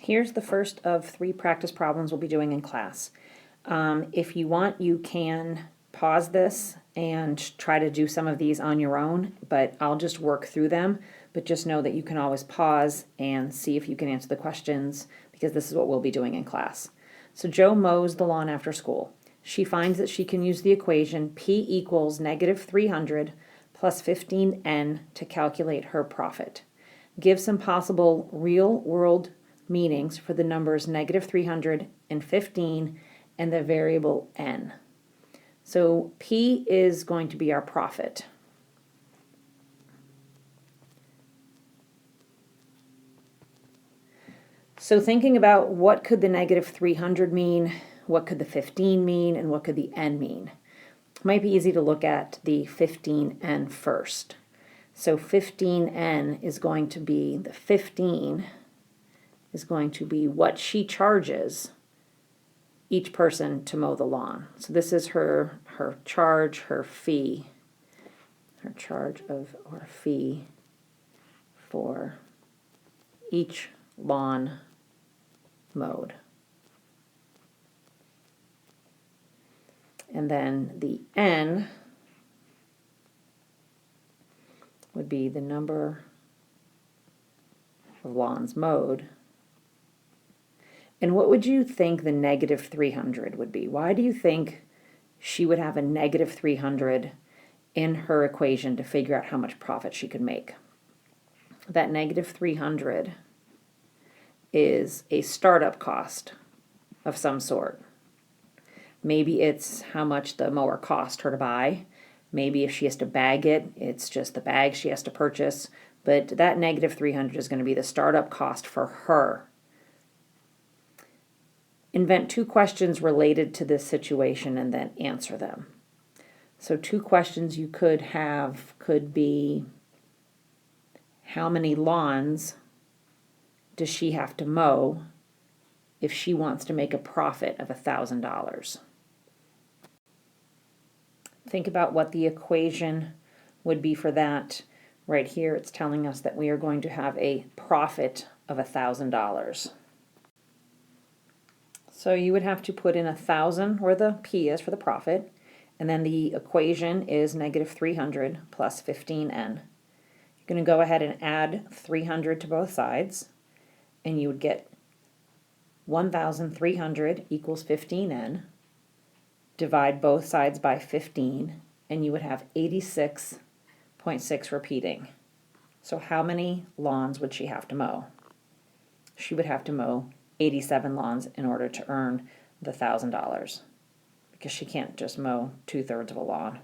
Here's the first of 3 practice problems we'll be doing in class. If you want, you can pause this and try to do some of these on your own, but I'll just work through them. But just know that you can always pause and see if you can answer the questions, because this is what we'll be doing in class. So Joe mows the lawn after school. She finds that she can use the equation P equals negative 300 plus 15N to calculate her profit. Give some possible real-world meanings for the numbers negative 300 and 15 and the variable N. So P is going to be our profit. So thinking about what could the negative 300 mean, what could the 15 mean, and what could the N mean? It might be easy to look at the 15N first. So 15N is going to be, the 15 is going to be what she charges each person to mow the lawn. So this is her charge, her fee, her charge of or fee for each lawn mowed. And then the N would be the number of lawns mowed. And what would you think the negative 300 would be? Why do you think she would have a negative 300 in her equation to figure out how much profit she could make? That negative 300 is a startup cost of some sort. Maybe it's how much the mower cost her to buy. Maybe if she has to bag it, it's just the bag she has to purchase. But that negative 300 is going to be the startup cost for her. Invent 2 questions related to this situation and then answer them. So 2 questions you could have could be, how many lawns does she have to mow if she wants to make a profit of $1,000? Think about what the equation would be for that. Right here it's telling us that we are going to have a profit of $1,000. So you would have to put in 1,000 where the P is for the profit, and then the equation is negative 300 plus 15N. You're going to go ahead and add 300 to both sides, and you would get 1,300 equals 15N. Divide both sides by 15, and you would have 86.6 repeating. So how many lawns would she have to mow? She would have to mow 87 lawns in order to earn the $1,000, because she can't just mow 2/3 of a lawn.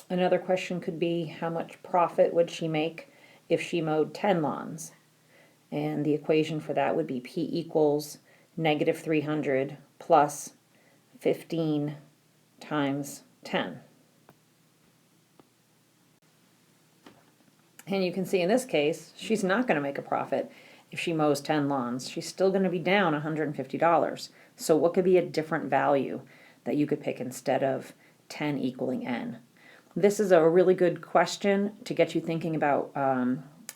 Another question could be, how much profit would she make if she mowed 10 lawns? And the equation for that would be P equals negative 300 plus 15 times 10. And you can see in this case, she's not going to make a profit if she mows 10 lawns. She's still going to be down $150. So what could be a different value that you could pick instead of 10 equaling N? This is a really good question to get you thinking about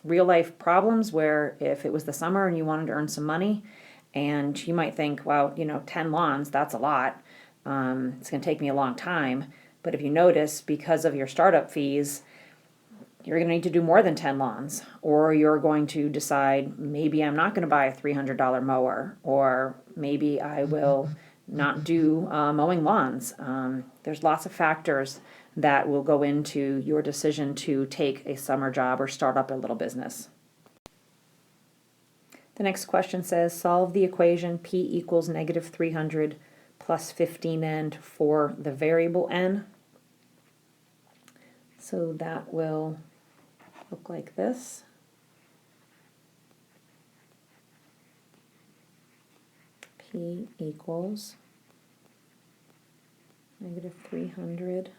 real life problems, where if it was the summer and you wanted to earn some money, and you might think, well, 10 lawns, that's a lot. It's going to take me a long time. But if you notice, because of your startup fees, you're going to need to do more than 10 lawns, or you're going to decide, maybe I'm not going to buy a $300 mower, or maybe I will not do mowing lawns. There's lots of factors that will go into your decision to take a summer job or start up a little business. The next question says, solve the equation P equals negative 300 plus 15N for the variable N. So that will look like this. P equals negative 300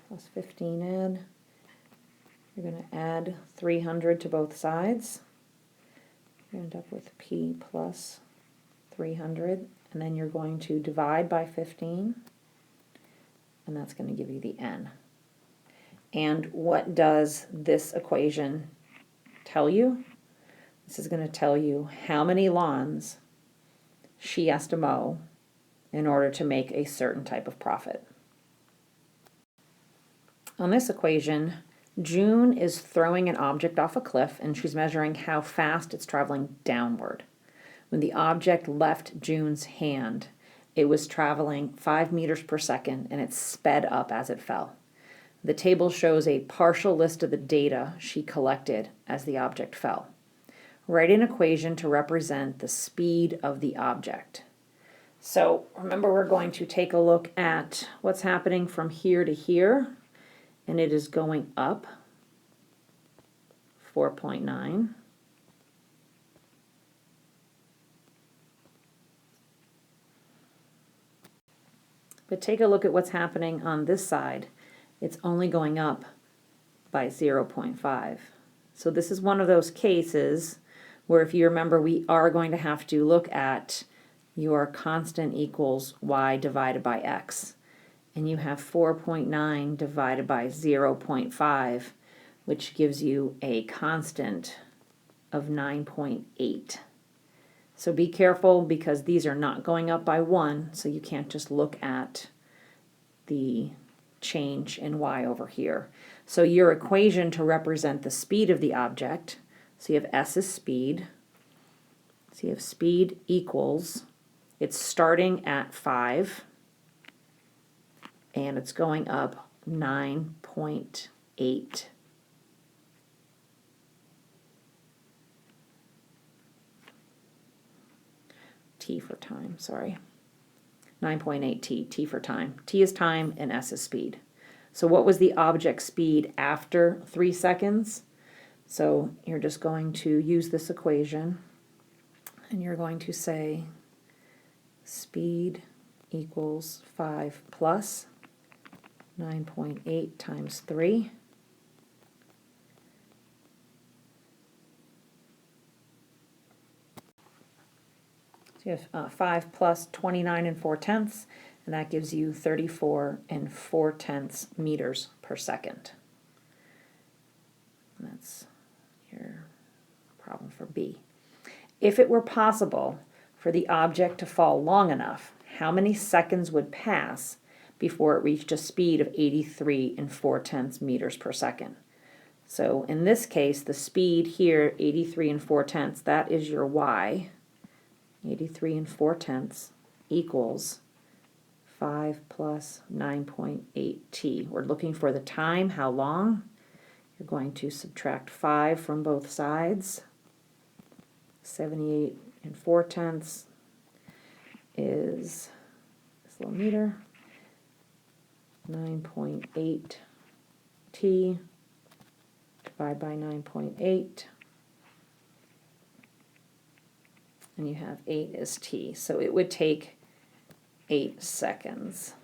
plus 15N. You're going to add 300 to both sides. You end up with P plus 300, and then you're going to divide by 15, and that's going to give you the N. And what does this equation tell you? This is going to tell you how many lawns she has to mow in order to make a certain type of profit. On this equation, June is throwing an object off a cliff and she's measuring how fast it's traveling downward. When the object left June's hand, it was traveling 5 meters per second and it sped up as it fell. The table shows a partial list of the data she collected as the object fell. Write an equation to represent the speed of the object. So remember, we're going to take a look at what's happening from here to here, and it is going up 4.9. But take a look at what's happening on this side. It's only going up by 0.5. So this is one of those cases where, if you remember, we are going to have to look at your constant equals y divided by x. And you have 4.9 divided by 0.5, which gives you a constant of 9.8. So be careful, because these are not going up by 1, so you can't just look at the change in y over here. So your equation to represent the speed of the object, so you have s is speed, so you have speed equals, it's starting at 5, and it's going up 9.8. T for time, sorry. 9.8 t, t for time. T is time and s is speed. So what was the object speed after 3 seconds? So you're just going to use this equation, and you're going to say speed equals 5 plus 9.8 times 3. So you have 5 plus 29 and 4/10, and that gives you 34 and 4/10 meters per second. And that's your problem for B. If it were possible for the object to fall long enough, how many seconds would pass before it reached a speed of 83 and 4/10 meters per second? So in this case, the speed here, 83 and 4/10, that is your y. 83 and 4/10 equals 5 plus 9.8 t. We're looking for the time, how long. You're going to subtract 5 from both sides. 78 and 4/10 is this little meter. 9.8 t divided by 9.8. And you have 8 is t. So it would take 8 seconds.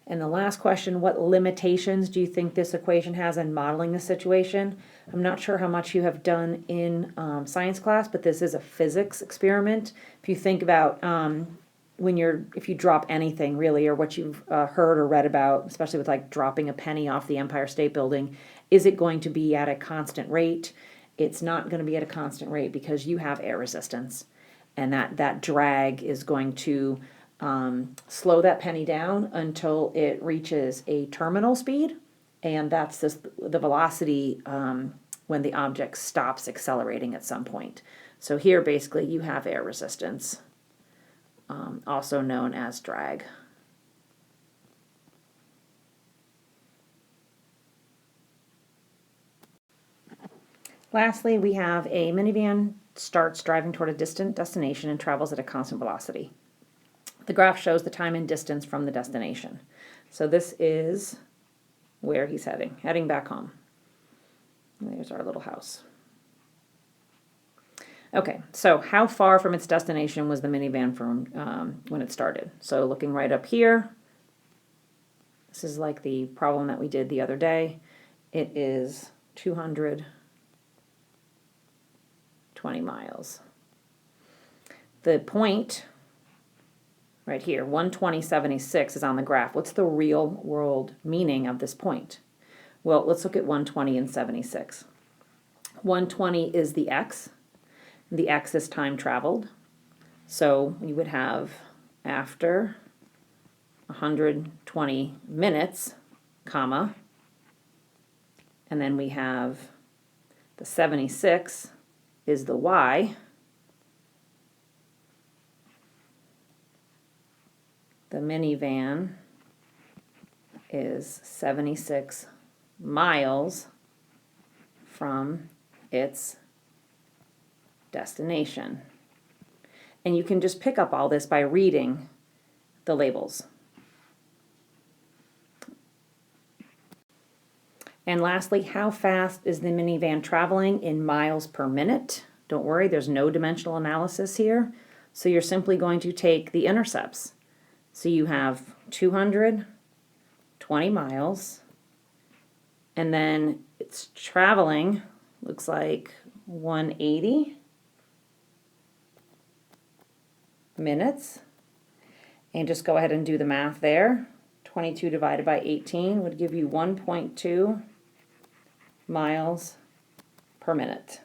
And the last question, what limitations do you think this equation has in modeling the situation? I'm not sure how much you have done in science class, but this is a physics experiment. If you think about if you drop anything really, or what you've heard or read about, especially with like dropping a penny off the Empire State Building, is it going to be at a constant rate? It's not going to be at a constant rate, because you have air resistance, and that drag is going to slow that penny down until it reaches a terminal speed, and that's the velocity when the object stops accelerating at some point. So here basically you have air resistance, also known as drag. Lastly, we have a minivan starts driving toward a distant destination and travels at a constant velocity. The graph shows the time and distance from the destination. So this is where he's heading back home. There's our little house. Okay, so how far from its destination was the minivan from when it started? So looking right up here, this is like the problem that we did the other day. It is 220 miles. The point right here, 120.76, is on the graph. What's the real world meaning of this point? Well, let's look at 120 and 76. 120 is the x. The x is time traveled. So you would have after 120 minutes, comma, and then we have the 76 is the y. The minivan is 76 miles from its destination. And you can just pick up all this by reading the labels. And lastly, how fast is the minivan traveling in miles per minute? Don't worry, there's no dimensional analysis here. So you're simply going to take the intercepts. So you have 220 miles, and then it's traveling, looks like 180 minutes. And just go ahead and do the math there. 22 divided by 18 would give you 1.2 miles per minute.